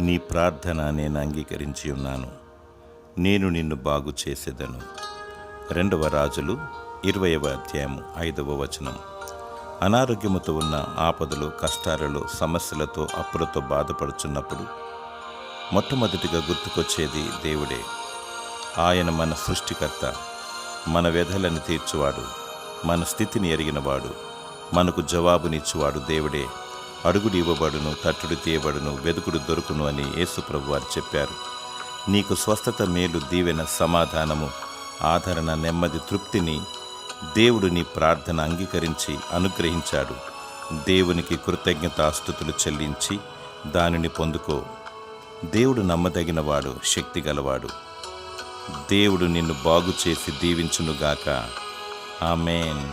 నీ ప్రార్థన నేను అంగీకరించి ఉన్నాను. నేను నిన్ను బాగు చేసేదను. 2 రాజులు 20వ అధ్యాయం 5వ వచనం. అనారోగ్యముతో ఉన్న ఆపదలు, కష్టాలలో, సమస్యలతో, అప్పులతో బాధపడుచున్నప్పుడు మొట్టమొదటిగా గుర్తుకొచ్చేది దేవుడే. ఆయన మన సృష్టికర్త, మన వ్యధలను తీర్చువాడు, మన స్థితిని ఎరిగినవాడు, మనకు జవాబునిచ్చువాడు దేవుడే. అడుగుడు ఇవ్వబడును, తట్టుడు తీయబడును, వెదుకుడు దొరుకును అని యేసు ప్రభువారు చెప్పారు. నీకు స్వస్థత, మేలు, దీవెన, సమాధానము, ఆదరణ, నెమ్మది, తృప్తిని దేవుడు నీ ప్రార్థన అంగీకరించి అనుగ్రహించాడు. దేవునికి కృతజ్ఞతాస్తుతులు చెల్లించి దానిని పొందుకో. దేవుడు నమ్మదగినవాడు, శక్తిగలవాడు. దేవుడు నిన్ను బాగు చేసి దీవించునుగాక. ఆమేన్.